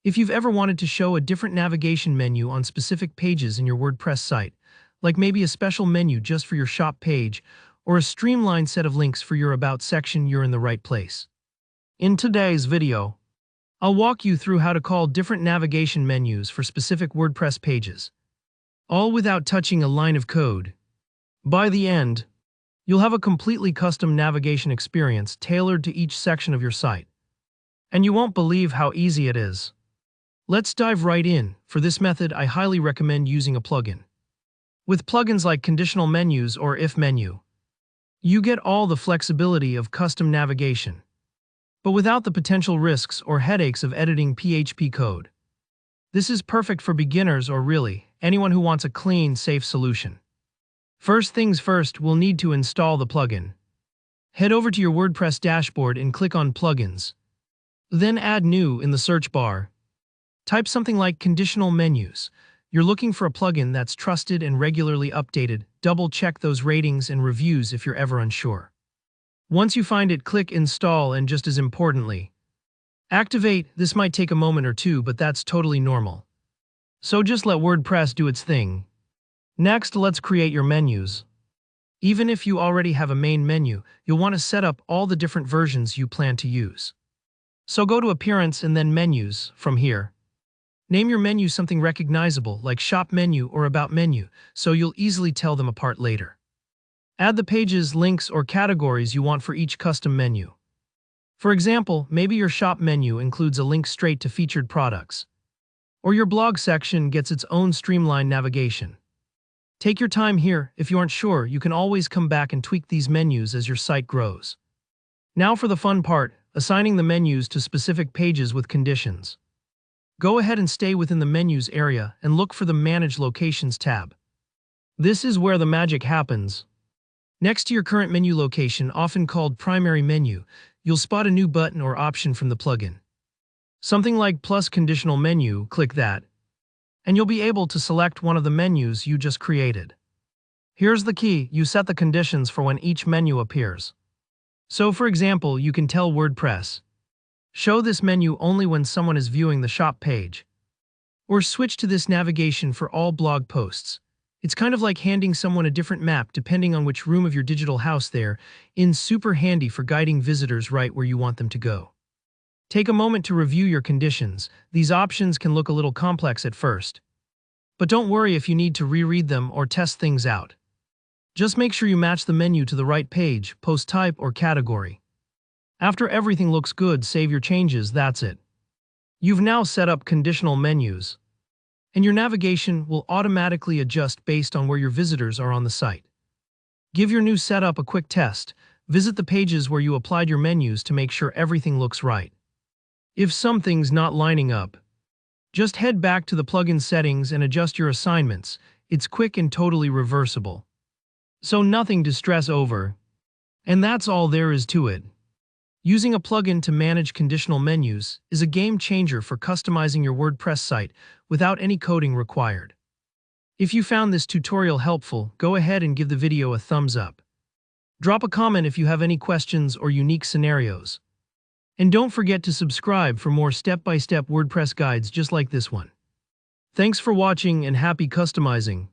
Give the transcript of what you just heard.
If you've ever wanted to show a different navigation menu on specific pages in your WordPress site, like maybe a special menu just for your shop page, or a streamlined set of links for your About section, you're in the right place. In today's video, I'll walk you through how to call different navigation menus for specific WordPress pages, all without touching a line of code. By the end, you'll have a completely custom navigation experience tailored to each section of your site. And you won't believe how easy it is. Let's dive right in. For this method, I highly recommend using a plugin. With plugins like Conditional Menus or If Menu, you get all the flexibility of custom navigation, but without the potential risks or headaches of editing PHP code. This is perfect for beginners or really anyone who wants a clean, safe solution. First things first, we'll need to install the plugin. Head over to your WordPress dashboard and click on Plugins. Then add New in the search bar. Type something like Conditional Menus. You're looking for a plugin that's trusted and regularly updated. Double-check those ratings and reviews if you're ever unsure. Once you find it, click Install, and just as importantly, activate. This might take a moment or two, but that's totally normal. So just let WordPress do its thing. Next, let's create your menus. Even if you already have a main menu, you'll want to set up all the different versions you plan to use. So go to Appearance and then Menus. From here, name your menu something recognizable like Shop Menu or About Menu, so you'll easily tell them apart later. Add the pages, links, or categories you want for each custom menu. For example, maybe your shop menu includes a link straight to featured products, or your blog section gets its own streamlined navigation. Take your time here. If you aren't sure, you can always come back and tweak these menus as your site grows. Now for the fun part, assigning the menus to specific pages with conditions. Go ahead and stay within the Menus area and look for the Manage Locations tab. This is where the magic happens. Next to your current menu location, often called Primary Menu, you'll spot a new button or option from the plugin. Something like Plus Conditional Menu. Click that, and you'll be able to select one of the menus you just created. Here's the key: you set the conditions for when each menu appears. So for example, you can tell WordPress, show this menu only when someone is viewing the shop page, or switch to this navigation for all blog posts. It's kind of like handing someone a different map depending on which room of your digital house they're in. Super handy for guiding visitors right where you want them to go. Take a moment to review your conditions. These options can look a little complex at first, but don't worry if you need to reread them or test things out. Just make sure you match the menu to the right page, post type, or category. After everything looks good, save your changes. That's it. You've now set up conditional menus, and your navigation will automatically adjust based on where your visitors are on the site. Give your new setup a quick test. Visit the pages where you applied your menus to make sure everything looks right. If something's not lining up, just head back to the plugin settings and adjust your assignments. It's quick and totally reversible, so nothing to stress over. And that's all there is to it. Using a plugin to manage conditional menus is a game changer for customizing your WordPress site without any coding required. If you found this tutorial helpful, go ahead and give the video a thumbs up. Drop a comment if you have any questions or unique scenarios. And don't forget to subscribe for more step-by-step WordPress guides just like this one. Thanks for watching and happy customizing.